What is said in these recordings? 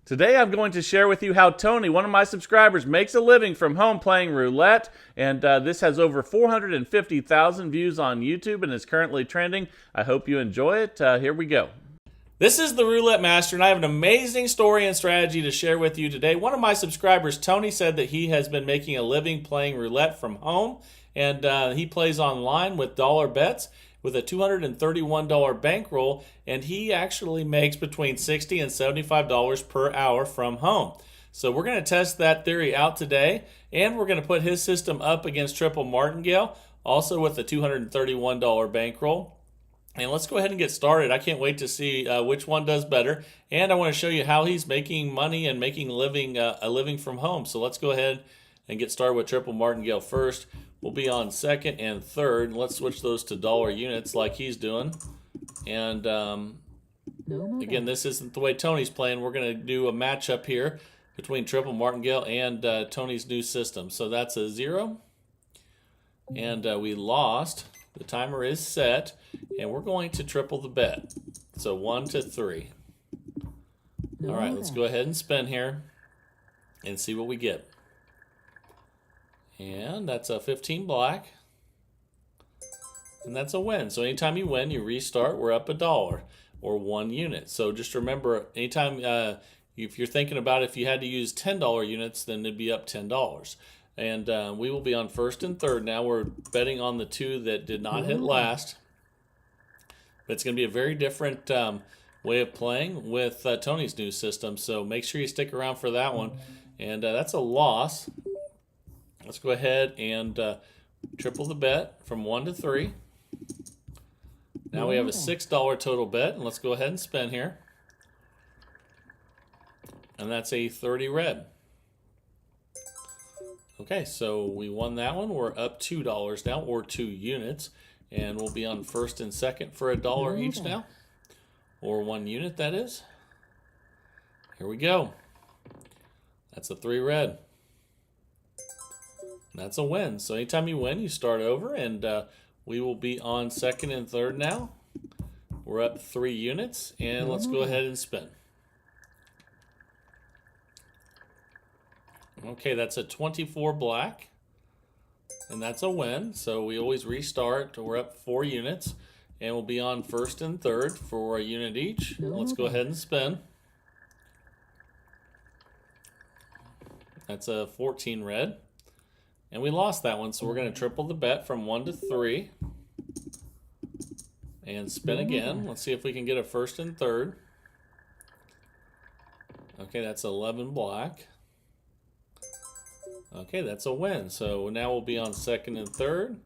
Today I'm going to share with you how Tony, one of my subscribers, makes a living from home playing roulette, and this has over 450,000 views on YouTube and is currently trending. I hope you enjoy it. Here we go. This is the Roulette Master, and I have an amazing story and strategy to share with you today. One of my subscribers, Tony, said that he has been making a living playing roulette from home, and he plays online with dollar bets with a $231 bankroll, and he actually makes between $60 and $75 per hour from home. So we're going to test that theory out today, and we're going to put his system up against Triple Martingale, also with a $231 bankroll. And let's go ahead and get started. I can't wait to see which one does better. And I want to show you how he's making money and making a living from home. So let's go ahead and get started with Triple Martingale first. We'll be on second and third. Let's switch those to dollar units like he's doing. And again, this isn't the way Tony's playing. We're going to do a matchup here between Triple Martingale and Tony's new system. So that's a 0. And we lost. The timer is set. And we're going to triple the bet. So 1 to 3. All right, let's go ahead and spin here and see what we get. And that's a 15 black. And that's a win. So anytime you win, you restart. We're up $1 or 1 unit. So just remember, anytime if you're thinking about if you had to use $10 units, then it'd be up $10. And we will be on first and third now. We're betting on the 2 that did not hit last. But it's going to be a very different way of playing with Tony's new system. So make sure you stick around for that one. And that's a loss. Let's go ahead and triple the bet from 1 to 3. Now we have a $6 total bet. And let's go ahead and spin here. And that's a 30 red. Okay, so we won that one. We're up $2 now, or 2 units. And we'll be on first and second for $1 each now. Or 1 unit, that is. Here we go. That's a 3 red. That's a win. So anytime you win, you start over. And we will be on second and third now. We're up 3 units. And let's go ahead and spin. Okay, that's a 24 black. And that's a win. So we always restart. We're up 4 units. And we'll be on first and third for a unit each. Let's go ahead and spin. That's a 14 red. And we lost that one. So we're going to triple the bet from 1 to 3. And spin again. Let's see if we can get a first and third. Okay, that's 11 black. Okay, that's a win. So now we'll be on second and third.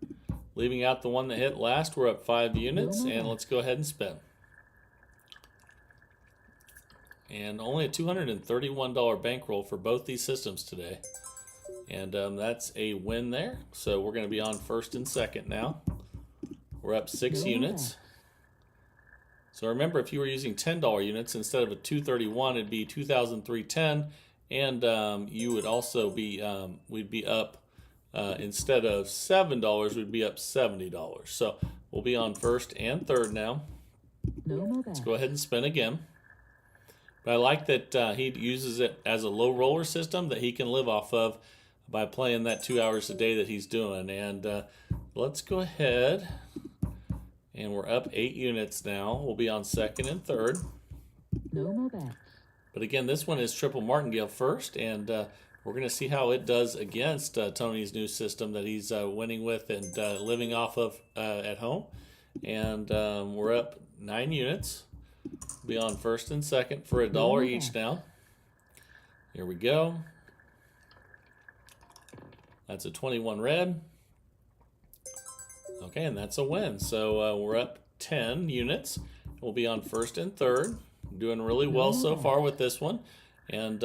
Leaving out the one that hit last, we're up 5 units. And let's go ahead and spin. And only a $231 bankroll for both these systems today. And that's a win there. So we're going to be on first and second now. We're up 6 units. So remember, if you were using $10 units, instead of a $231, it'd be $2,310. And you would also be, we'd be up, instead of $7, we'd be up $70. So we'll be on first and third now. Let's go ahead and spin again. But I like that he uses it as a low roller system that he can live off of by playing that 2 hours a day that he's doing. And let's go ahead. And we're up 8 units now. We'll be on second and third. But again, this one is Triple Martingale first, and we're going to see how it does against Tony's new system that he's winning with and living off of at home. And we're up 9 units. We'll be on first and second for $1 each now. Here we go. That's a 21 red. Okay, and that's a win. So we're up 10 units. We'll be on first and third. Doing really well so far with this one. And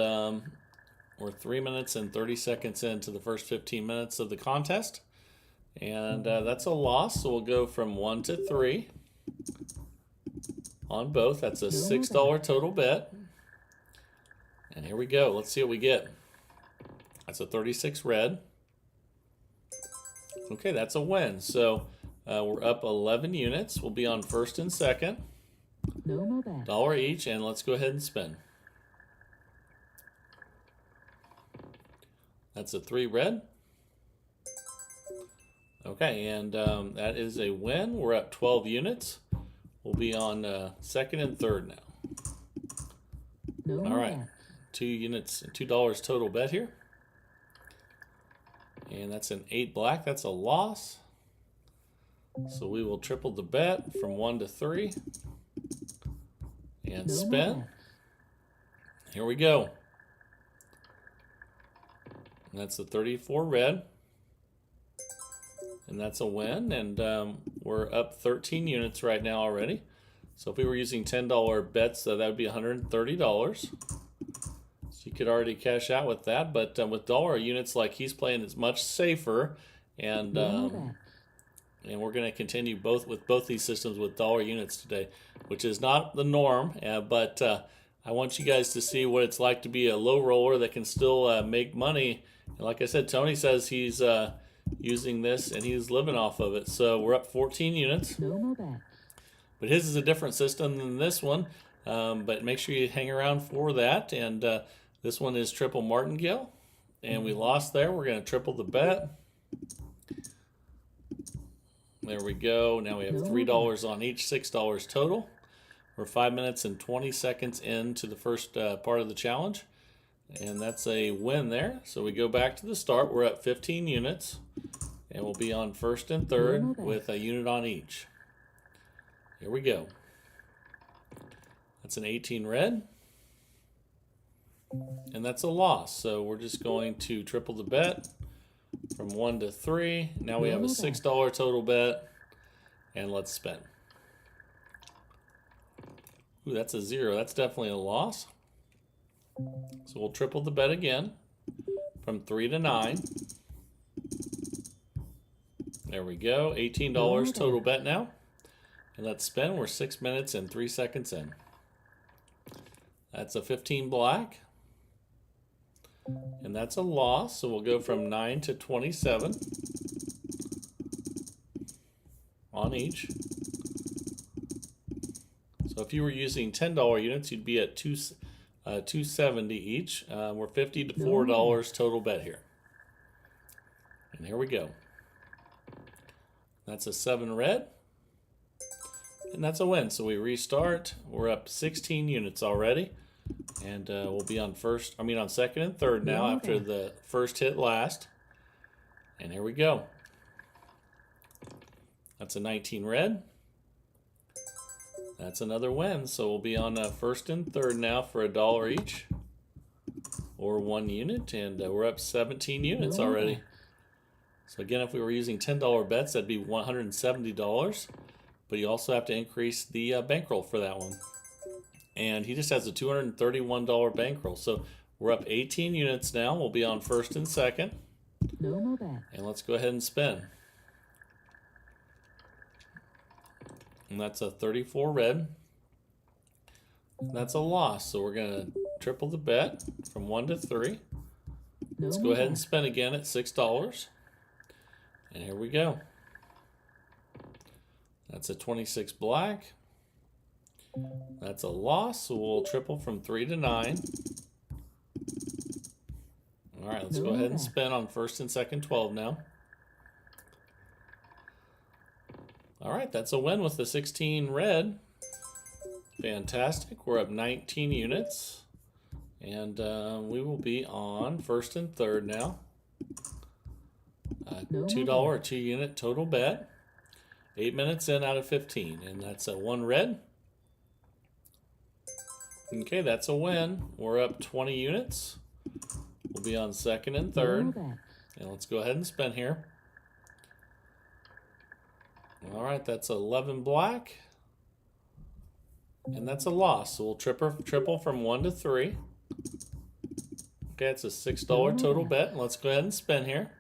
we're 3 minutes and 30 seconds into the first 15 minutes of the contest. And that's a loss. So we'll go from 1 to 3 on both. That's a $6 total bet. And here we go. Let's see what we get. That's a 36 red. Okay, that's a win. So we're up 11 units. We'll be on first and second. $1 each, and let's go ahead and spin. That's a 3 red. Okay, and that is a win. We're up 12 units. We'll be on second and third now. All right, 2 units, $2 total bet here. And that's an 8 black. That's a loss. So we will triple the bet from 1 to 3. And spin. Here we go. And that's the 34 red. And that's a win. And we're up 13 units right now already. So if we were using $10 bets, that would be $130. So you could already cash out with that. But with dollar units like he's playing, it's much safer. And we're going to continue with both these systems with dollar units today, which is not the norm. But I want you guys to see what it's like to be a low roller that can still make money. And like I said, Tony says he's using this and he's living off of it. So we're up 14 units. But his is a different system than this one. But make sure you hang around for that. And this one is triple martingale. And we lost there. We're going to triple the bet. There we go. Now we have $3 on each, $6 total. We're 5 minutes and 20 seconds into the first part of the challenge. And that's a win there. So we go back to the start. We're at 15 units. And we'll be on first and third with a unit on each. Here we go. That's an 18 red. And that's a loss. So we're just going to triple the bet from 1 to 3. Now we have a $6 total bet. And let's spin. Ooh, that's a 0. That's definitely a loss. So we'll triple the bet again from 3 to 9. There we go. $18 total bet now. And let's spin. We're 6 minutes and 3 seconds in. That's a 15 black. And that's a loss. So we'll go from 9 to 27 on each. So if you were using $10 units, you'd be at $270 each. We're $50 to $4 total bet here. And here we go. That's a 7 red. And that's a win. So we restart. We're up 16 units already. And we'll be on second and third now after the first hit last. And here we go. That's a 19 red. That's another win. So we'll be on first and third now for $1 each. Or 1 unit. And we're up 17 units already. So again, if we were using $10 bets, that'd be $170. But you also have to increase the bankroll for that one. And he just has a $231 bankroll. So we're up 18 units now. We'll be on first and second. And let's go ahead and spin. And that's a 34 red. And that's a loss. So we're going to triple the bet from 1 to 3. Let's go ahead and spin again at $6. And here we go. That's a 26 black. That's a loss, so we'll triple from 3 to 9. All right, let's go ahead and spin on first and second 12 now. All right, that's a win with the 16 red. Fantastic. We're up 19 units. And we will be on first and third now. $2 2 unit total bet. 8 minutes in out of 15. And that's a 1 red. Okay, that's a win. We're up 20 units. We'll be on second and third. And let's go ahead and spin here. All right, that's 11 black. And that's a loss. So we'll triple from 1 to 3. Okay, it's a $6 total bet. Let's go ahead and spin here.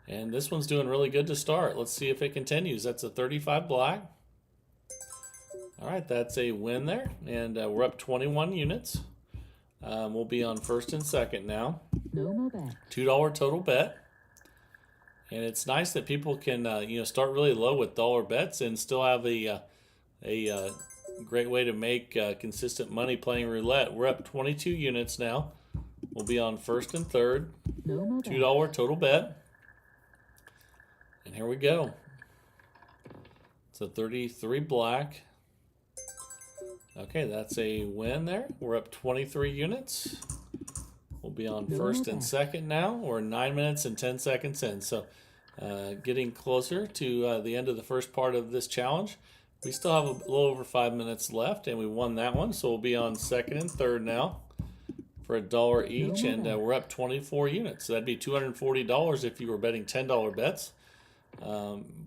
And this one's doing really good to start. Let's see if it continues. That's a 35 black. All right, that's a win there. And we're up 21 units. We'll be on first and second now. $2 total bet. And it's nice that people can start really low with dollar bets and still have a great way to make consistent money playing roulette. We're up 22 units now. We'll be on first and third. $2 total bet. And here we go. It's a 33 black. Okay, that's a win there. We're up 23 units. We'll be on first and second now. We're 9 minutes and 10 seconds in. So getting closer to the end of the first part of this challenge. We still have a little over 5 minutes left, and we won that one. So we'll be on second and third now for $1 each, and we're up 24 units. So that'd be $240 if you were betting $10 bets.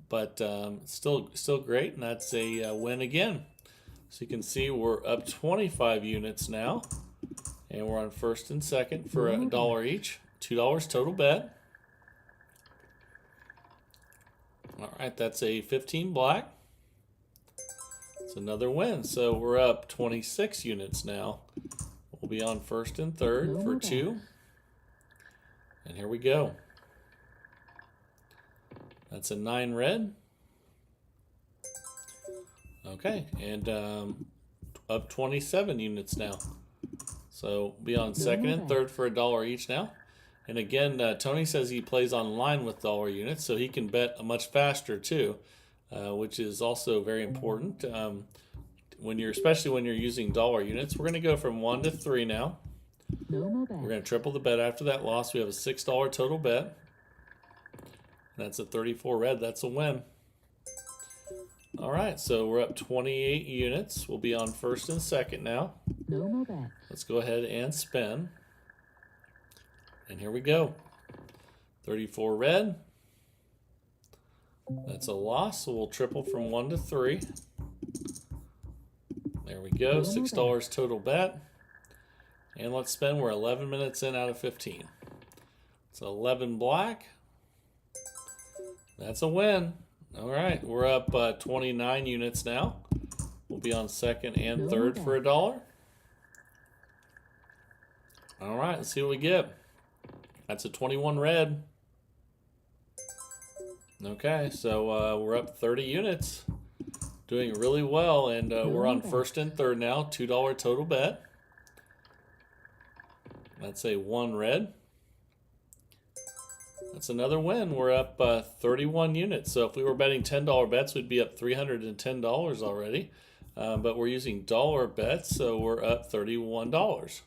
But still great, and that's a win again. So you can see we're up 25 units now, and we're on first and second for $1 each. $2 total bet. All right, that's a 15 black. It's another win. So we're up 26 units now. We'll be on first and third for 2. And here we go. That's a 9 red. Okay, and up 27 units now. So be on second and third for $1 each now. And again, Tony says he plays online with dollar units, so he can bet much faster too, which is also very important. Especially when you're using dollar units. We're going to go from 1 to 3 now. We're going to triple the bet after that loss. We have a $6 total bet. That's a 34 red. That's a win. All right, so we're up 28 units. We'll be on first and second now. Let's go ahead and spin. And here we go. 34 red. That's a loss, so we'll triple from 1 to 3. There we go, $6 total bet. And let's spin. We're 11 minutes in out of 15. It's 11 black. That's a win. All right, we're up 29 units now. We'll be on second and third for $1. All right, let's see what we get. That's a 21 red. Okay, so we're up 30 units. Doing really well, and we're on first and third now. $2 total bet. That's a 1 red. That's another win. We're up 31 units. So if we were betting $10 bets, we'd be up $310 already. But we're using dollar bets, so we're up $31.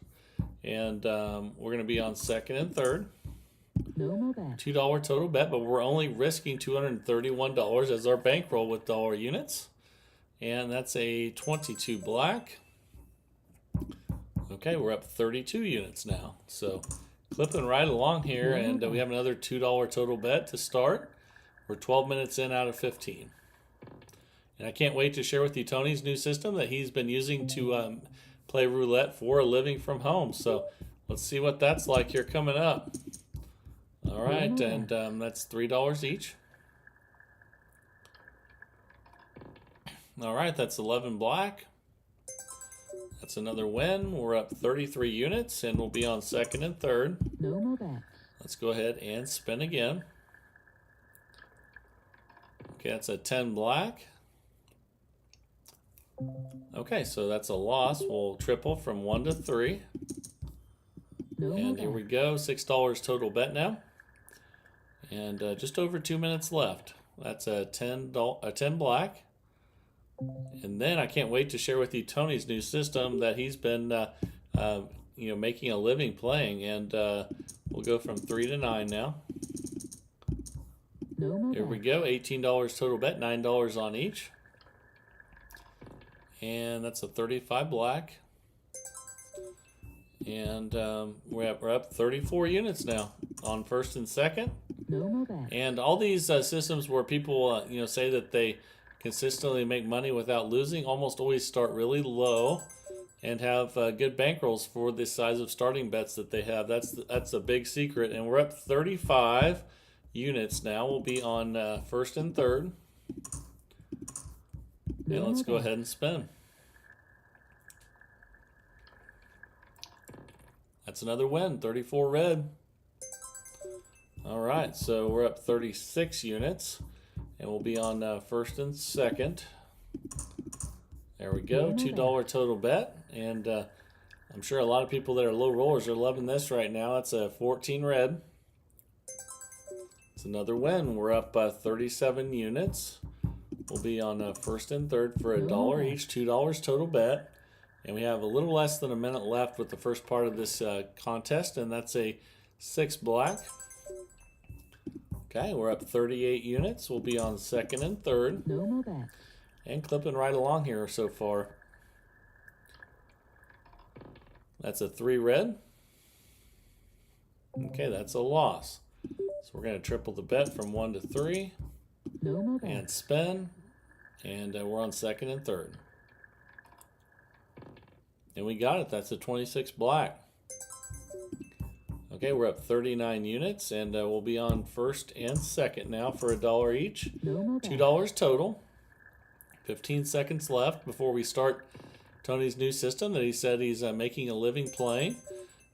And we're going to be on second and third. $2 total bet, but we're only risking $231 as our bankroll with dollar units. And that's a 22 black. Okay, we're up 32 units now. So clipping right along here, and we have another $2 total bet to start. We're 12 minutes in out of 15. And I can't wait to share with you Tony's new system that he's been using to play roulette for a living from home. So let's see what that's like here coming up. All right, and that's $3 each. All right, that's 11 black. That's another win. We're up 33 units, and we'll be on second and third. Let's go ahead and spin again. Okay, that's a 10 black. Okay, so that's a loss. We'll triple from 1 to 3. And here we go, $6 total bet now. And just over 2 minutes left. That's a 10 black. And then I can't wait to share with you Tony's new system that he's been making a living playing. And we'll go from 3 to 9 now. Here we go, $18 total bet, $9 on each. And that's a 35 black. And we're up 34 units now on first and second. And all these systems where people say that they consistently make money without losing almost always start really low and have good bankrolls for the size of starting bets that they have. That's a big secret. And we're up 35 units now. We'll be on first and third. And let's go ahead and spin. That's another win, 34 red. All right, so we're up 36 units, and we'll be on first and second. There we go, $2 total bet, and I'm sure a lot of people that are low rollers are loving this right now. That's a 14 red. It's another win. We're up 37 units. We'll be on first and third for $1 each, $2 total bet. And we have a little less than a minute left with the first part of this contest, and that's a 6 black. Okay, we're up 38 units. We'll be on second and third. No more bet. And clipping right along here so far. That's a 3 red. Okay, that's a loss. So we're going to triple the bet from 1 to 3. No more bet. And spin. And we're on second and third. And we got it. That's a 26 black. Okay, we're up 39 units, and we'll be on first and second now for $1 each. No more bet. $2 total. 15 seconds left before we start Tony's new system that he said he's making a living playing.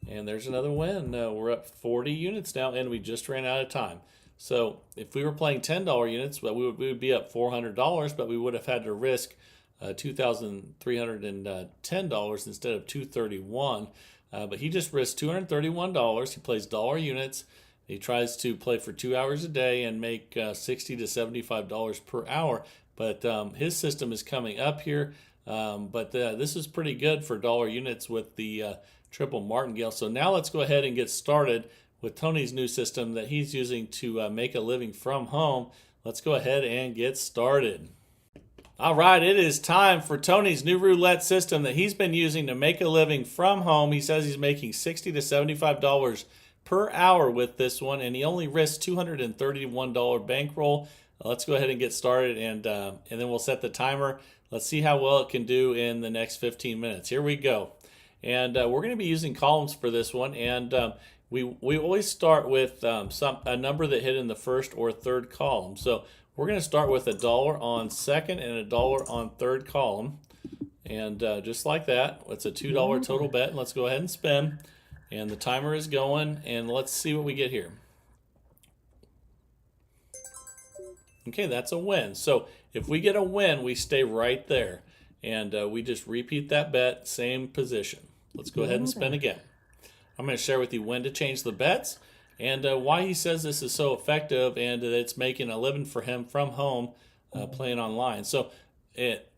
And there's another win. We're up 40 units now, and we just ran out of time. So if we were playing $10 units, well, we would be up $400, but we would have had to risk $2,310 instead of $231. But he just risked $231. He plays dollar units. He tries to play for 2 hours a day and make $60 to $75 per hour. But his system is coming up here. But this is pretty good for dollar units with the triple martingale. So now let's go ahead and get started with Tony's new system that he's using to make a living from home. Let's go ahead and get started. All right, it is time for Tony's new roulette system that he's been using to make a living from home. He says he's making $60 to $75 per hour with this one, and he only risks $231 bankroll. Let's go ahead and get started, and then we'll set the timer. Let's see how well it can do in the next 15 minutes. Here we go. And we're going to be using columns for this one, and we always start with a number that hit in the first or third column. So we're going to start with $1 on second and $1 on third column. And just like that, it's a $2 total bet. And let's go ahead and spin. And the timer is going, and let's see what we get here. Okay, that's a win. So if we get a win, we stay right there. And we just repeat that bet, same position. Let's go ahead and spin again. I'm going to share with you when to change the bets and why he says this is so effective and that it's making a living for him from home playing online. So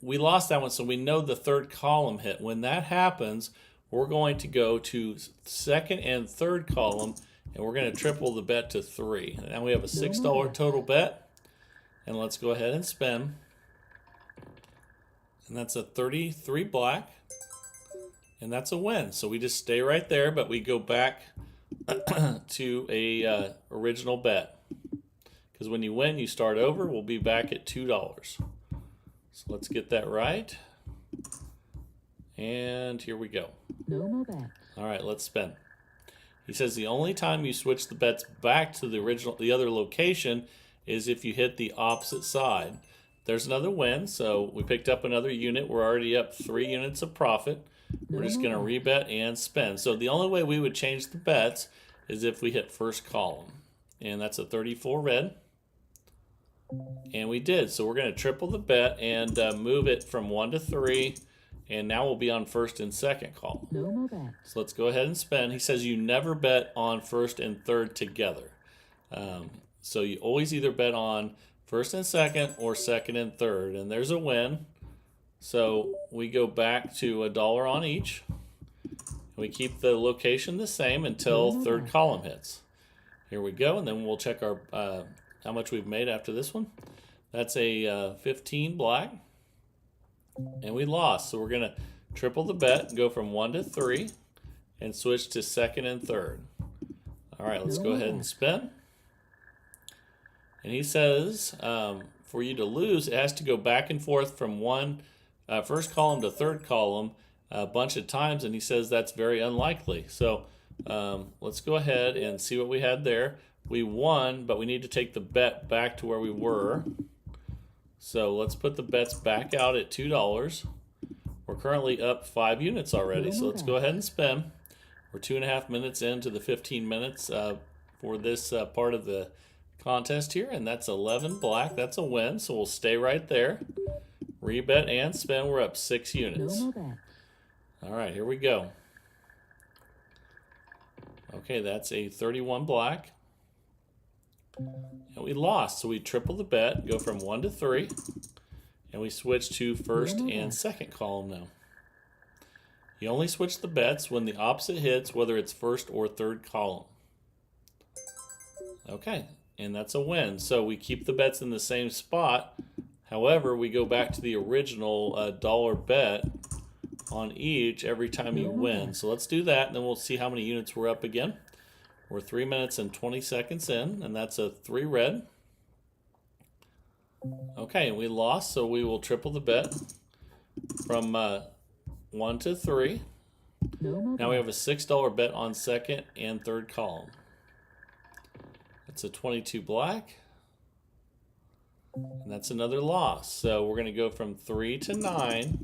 we lost that one, so we know the third column hit. When that happens, we're going to go to second and third column, and we're going to triple the bet to 3. Now we have a $6 total bet, and let's go ahead and spin. And that's a 33 black. And that's a win. So we just stay right there, but we go back to a original bet. Because when you win, you start over. We'll be back at $2. So let's get that right. And here we go. No more bet. All right, let's spin. He says the only time you switch the bets back to the other location is if you hit the opposite side. There's another win, so we picked up another unit. We're already up 3 units of profit. We're just going to rebet and spin. So the only way we would change the bets is if we hit first column. And that's a 34 red. And we did. So we're going to triple the bet and move it from 1 to 3. And now we'll be on first and second column. No more bet. So let's go ahead and spin. He says you never bet on first and third together. So you always either bet on first and second or second and third. And there's a win. So we go back to $1 on each. We keep the location the same until third column hits. Here we go, and then we'll check our how much we've made after this one. That's a 15 black, and we lost. So we're going to triple the bet, go from 1 to 3, and switch to second and third. All right, let's go ahead and spin. And he says for you to lose, it has to go back and forth from first column to third column a bunch of times, and he says that's very unlikely. So let's go ahead and see what we had there. We won, but we need to take the bet back to where we were. So let's put the bets back out at $2. We're currently up 5 units already, so let's go ahead and spin. We're 2.5 minutes into the 15 minutes for this part of the contest here, and that's 11 black. That's a win, so we'll stay right there. Rebet and spin. We're up 6 units. All right, here we go. Okay, that's a 31 black. And we lost, so we triple the bet, go from 1 to 3, and we switch to first and second column now. You only switch the bets when the opposite hits, whether it's first or third column. Okay, and that's a win. So we keep the bets in the same spot. However, we go back to the original dollar bet on each every time you win. So let's do that, and then we'll see how many units we're up again. We're 3 minutes and 20 seconds in, and that's a 3 red. Okay, and we lost, so we will triple the bet from 1 to 3. Now we have a $6 bet on second and third column. That's a 22 black. And that's another loss. So we're going to go from 3 to 9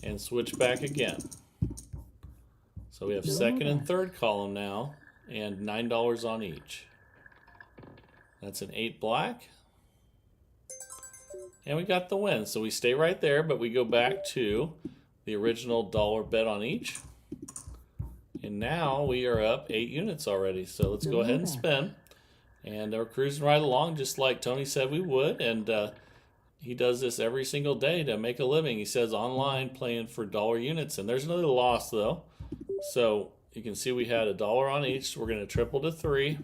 and switch back again. So we have second and third column now, and $9 on each. That's an 8 black. And we got the win. So we stay right there, but we go back to the original dollar bet on each. And now we are up 8 units already. So let's go ahead and spin. And we're cruising right along just like Tony said we would. And he does this every single day to make a living. He says online playing for dollar units. And there's another loss though. So you can see we had $1 on each. So we're going to triple to 3.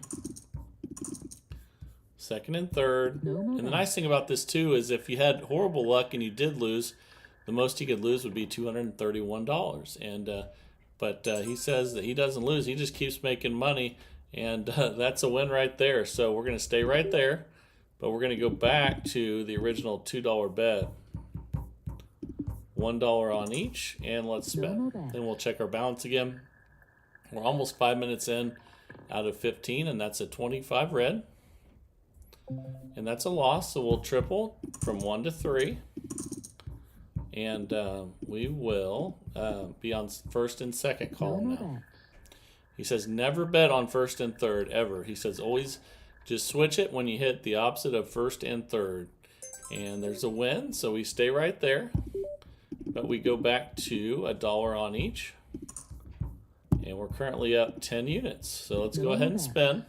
Second and third. And the nice thing about this too is if you had horrible luck and you did lose, the most he could lose would be $231. And but he says that he doesn't lose. He just keeps making money. And that's a win right there. So we're going to stay right there. But we're going to go back to the original $2 bet. $1 on each. And let's spin. Then we'll check our balance again. We're almost 5 minutes in out of 15. And that's a 25 red. And that's a loss. So we'll triple from 1 to 3. And we will be on first and second column now. He says never bet on first and third ever. He says always just switch it when you hit the opposite of first and third. And there's a win, so we stay right there. But we go back to $1 on each. And we're currently up 10 units. So let's go ahead and spin.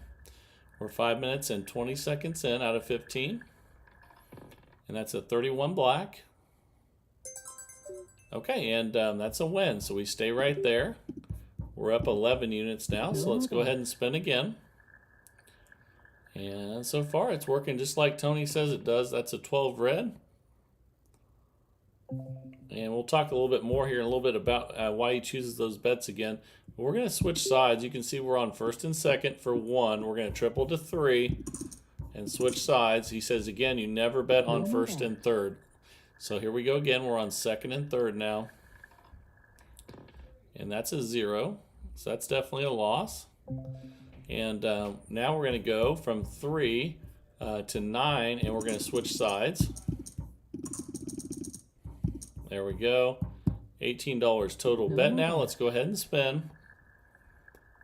We're 5 minutes and 20 seconds in out of 15. And that's a 31 black. Okay, and that's a win. So we stay right there. We're up 11 units now, so let's go ahead and spin again. And so far, it's working just like Tony says it does. That's a 12 red. And we'll talk a little bit more here in a little bit about why he chooses those bets again. But we're going to switch sides. You can see we're on first and second for 1. We're going to triple to 3 and switch sides. He says, again, you never bet on first and third. So here we go again. We're on second and third now. And that's a 0. So that's definitely a loss. And now we're going to go from 3 to 9, and we're going to switch sides. There we go. $18 total bet now. Let's go ahead and spin.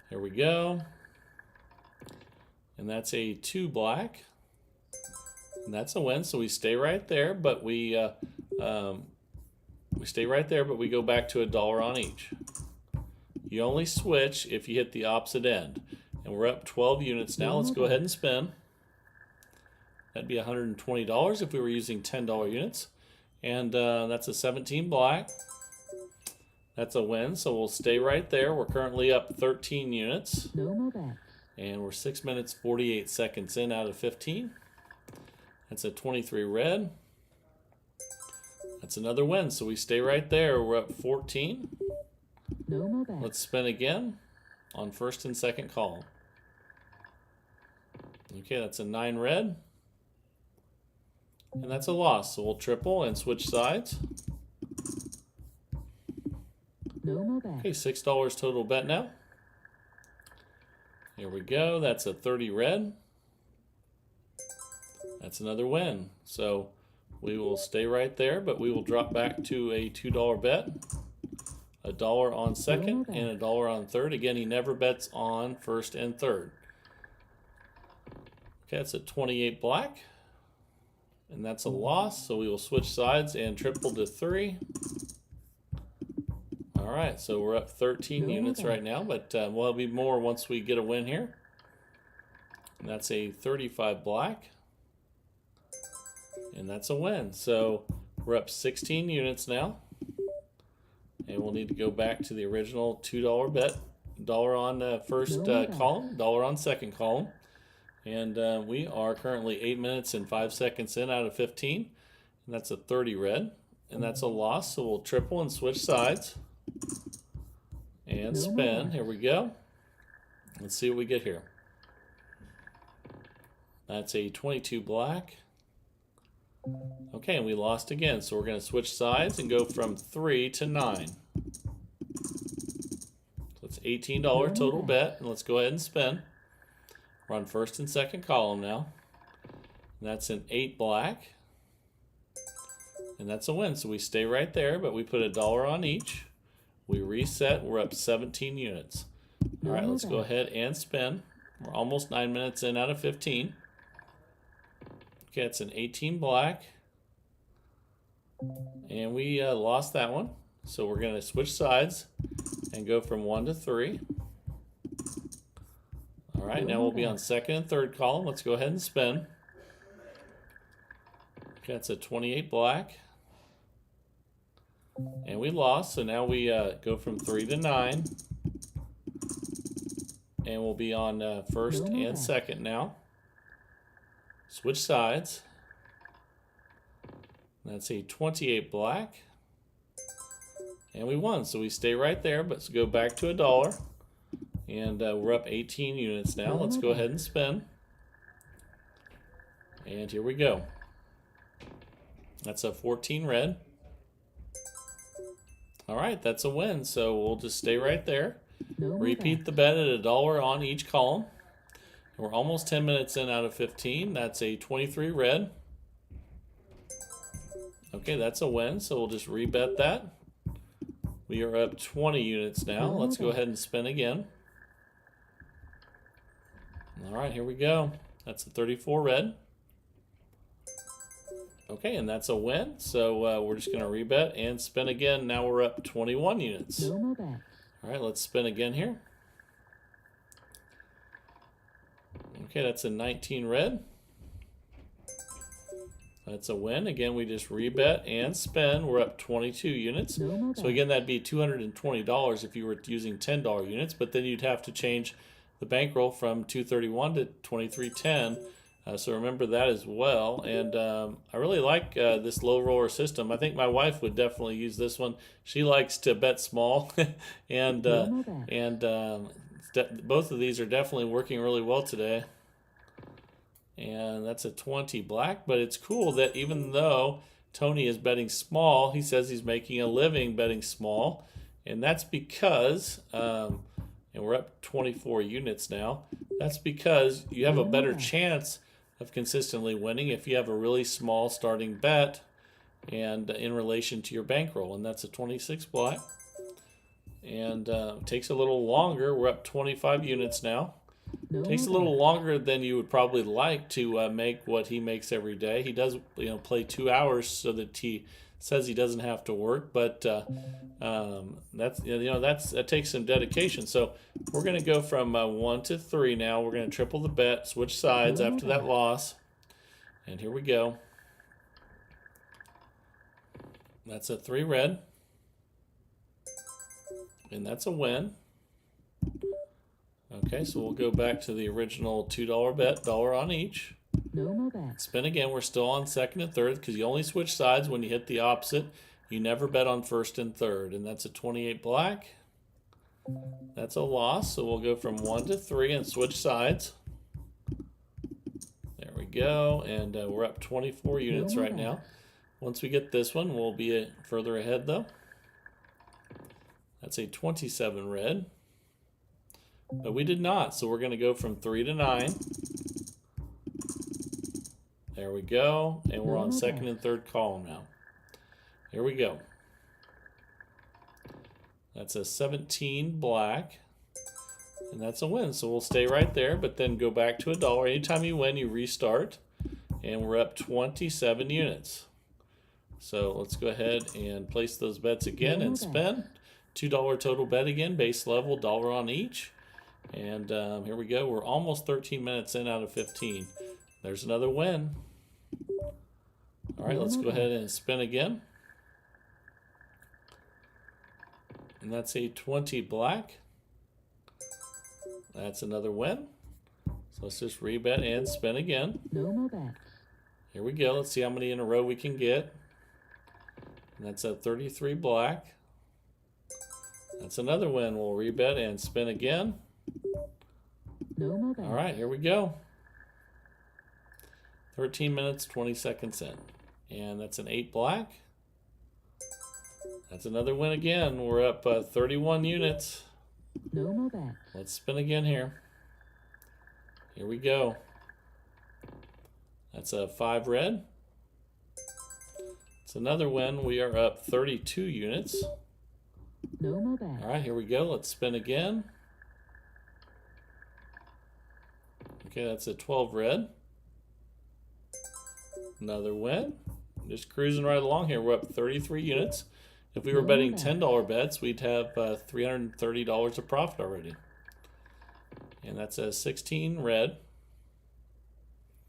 Here we go. And that's a 2 black. And that's a win. So we stay right there, but we stay right there, but we go back to $1 on each. You only switch if you hit the opposite end. And we're up 12 units now. Let's go ahead and spin. That'd be $120 if we were using $10 units. And that's a 17 black. That's a win, so we'll stay right there. We're currently up 13 units. And we're 6 minutes, 48 seconds in out of 15. That's a 23 red. That's another win, so we stay right there. We're up 14. Let's spin again on first and second column. Okay, that's a 9 red. And that's a loss, so we'll triple and switch sides. Okay, $6 total bet now. Here we go. That's a 30 red. That's another win. So we will stay right there, but we will drop back to a $2 bet. $1 on second and $1 on third. Again, he never bets on first and third. Okay, that's a 28 black. And that's a loss, so we will switch sides and triple to 3. All right, so we're up 13 units right now, but we'll be more once we get a win here. And that's a 35 black. And that's a win. So we're up 16 units now. And we'll need to go back to the original $2 bet. Dollar on the first column, dollar on second column. And we are currently 8 minutes and 5 seconds in out of 15. And that's a 30 red. And that's a loss. So we'll triple and switch sides. And spin. Here we go. Let's see what we get here. That's a 22 black. Okay, and we lost again. So we're going to switch sides and go from 3 to 9. So it's $18 total bet. And let's go ahead and spin. We're on first and second column now. And that's an 8 black. And that's a win. So we stay right there, but we put $1 on each. We reset. We're up 17 units. All right, let's go ahead and spin. We're almost 9 minutes in out of 15. Okay, it's an 18 black. And we lost that one. So we're going to switch sides and go from 1 to 3. All right, now we'll be on second and third column. Let's go ahead and spin. Okay, that's a 28 black. And we lost, so now we go from 3 to 9. And we'll be on first and second now. Switch sides. That's a 28 black. And we won, so we stay right there, but let's go back to $1. And we're up 18 units now. Let's go ahead and spin. And here we go. That's a 14 red. All right, that's a win, so we'll just stay right there. Repeat the bet at $1 on each column. We're almost 10 minutes in out of 15. That's a 23 red. Okay, that's a win, so we'll just rebet that. We are up 20 units now. Let's go ahead and spin again. All right, here we go. That's a 34 red. Okay, and that's a win. So we're just going to rebet and spin again. Now we're up 21 units. All right, let's spin again here. Okay, that's a 19 red. That's a win. Again, we just rebet and spin. We're up 22 units. So again, that'd be $220 if you were using $10 units, but then you'd have to change the bankroll from 231 to 2310. So remember that as well. And I really like this low roller system. I think my wife would definitely use this one. She likes to bet small, and both of these are definitely working really well today. And that's a 20 black, but it's cool that even though Tony is betting small, he says he's making a living betting small. And that's because, and we're up 24 units now, that's because you have a better chance of consistently winning if you have a really small starting bet and in relation to your bankroll. And that's a 26 black. And it takes a little longer. We're up 25 units now. Takes a little longer than you would probably like to make what he makes every day. He does, play 2 hours so that he says he doesn't have to work, but that takes some dedication. So we're going to go from 1 to 3 now. We're going to triple the bet, switch sides after that loss, and here we go. That's a 3 red, and that's a win. Okay, so we'll go back to the original $2 bet, $1 on each. Spin again. We're still on second and third because you only switch sides when you hit the opposite. You never bet on first and third. And that's a 28 black. That's a loss. So we'll go from 1 to 3 and switch sides. There we go. And we're up 24 units right now. Once we get this one, we'll be further ahead though. That's a 27 red. But we did not. So we're going to go from 3 to 9. There we go. And we're on second and third column now. Here we go. That's a 17 black. And that's a win. So we'll stay right there, but then go back to $1. Anytime you win, you restart. And we're up 27 units. So let's go ahead and place those bets again and spin. $2 total bet again, base level, $1 on each. And here we go. We're almost 13 minutes in out of 15. There's another win. All right, let's go ahead and spin again. And that's a 20 black. That's another win. So let's just rebet and spin again. No more bets. Here we go. Let's see how many in a row we can get. And that's a 33 black. That's another win. We'll rebet and spin again. No more bets. All right, here we go. 13 minutes, 20 seconds in. And that's an 8 black. That's another win again. We're up 31 units. No more bets. Let's spin again here. Here we go. That's a 5 red. It's another win. We are up 32 units. No more bets. All right, here we go. Let's spin again. Okay, that's a 12 red. Another win. Just cruising right along here. We're up 33 units. If we were betting $10 bets, we'd have $330 of profit already. And that's a 16 red.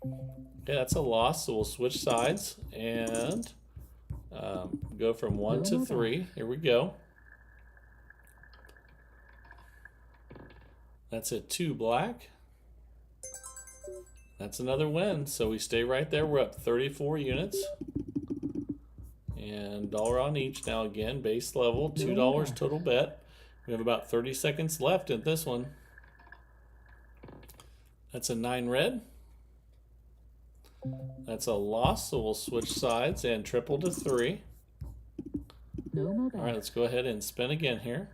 Okay, that's a loss, so we'll switch sides and go from 1 to 3. Here we go. That's a 2 black. That's another win, so we stay right there. We're up 34 units. And $1 on each now again, base level, $2 total bet. We have about 30 seconds left in this one. That's a 9 red. That's a loss, so we'll switch sides and triple to 3. No more bets. All right, let's go ahead and spin again here.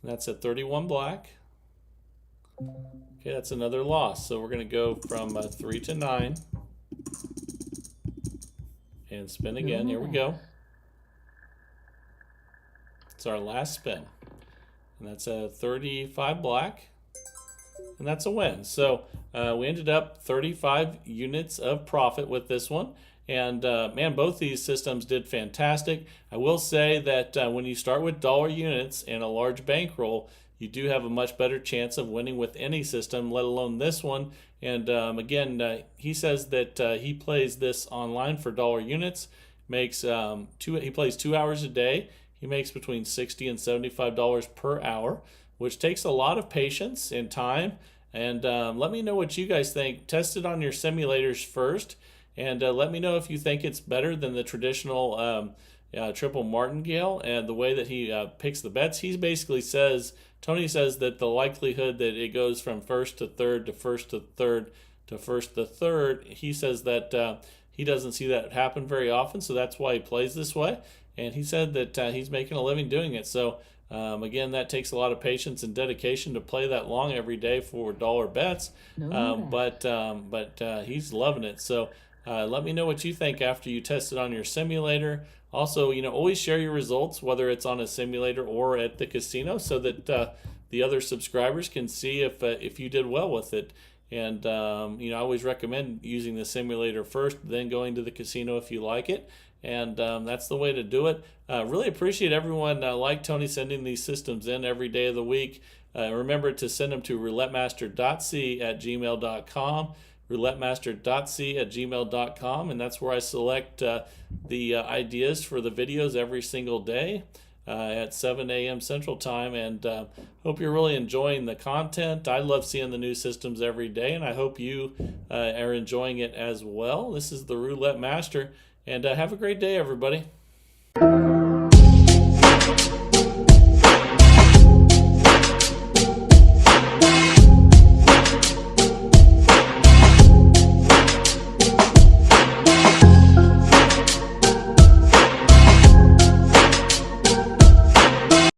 And that's a 31 black. Okay, that's another loss. So we're going to go from 3 to 9. And spin again. Here we go. It's our last spin. And that's a 35 black. And that's a win. So we ended up 35 units of profit with this one. And man, both these systems did fantastic. I will say that when you start with dollar units and a large bankroll, you do have a much better chance of winning with any system, let alone this one. And again, he says that he plays this online for dollar units. Makes he plays 2 hours a day. He makes between $60 and $75 per hour, which takes a lot of patience and time. And let me know what you guys think. Test it on your simulators first, and let me know if you think it's better than the traditional triple martingale and the way that he picks the bets. He basically says, Tony says that the likelihood that it goes from first to third to first to third to first to third, he says that he doesn't see that happen very often, so that's why he plays this way. And he said that he's making a living doing it. So again, that takes a lot of patience and dedication to play that long every day for dollar bets. But he's loving it. So let me know what you think after you test it on your simulator. Also, always share your results, whether it's on a simulator or at the casino, so that the other subscribers can see if you did well with it. And I always recommend using the simulator first, then going to the casino if you like it. And that's the way to do it. Really appreciate everyone like Tony sending these systems in every day of the week. Remember to send them to roulettemaster.c@gmail.com, roulettemaster.c@gmail.com, and that's where I select the ideas for the videos every single day at 7 a.m. Central Time. And hope you're really enjoying the content. I love seeing the new systems every day, and I hope you are enjoying it as well. This is the Roulette Master. And have a great day, everybody.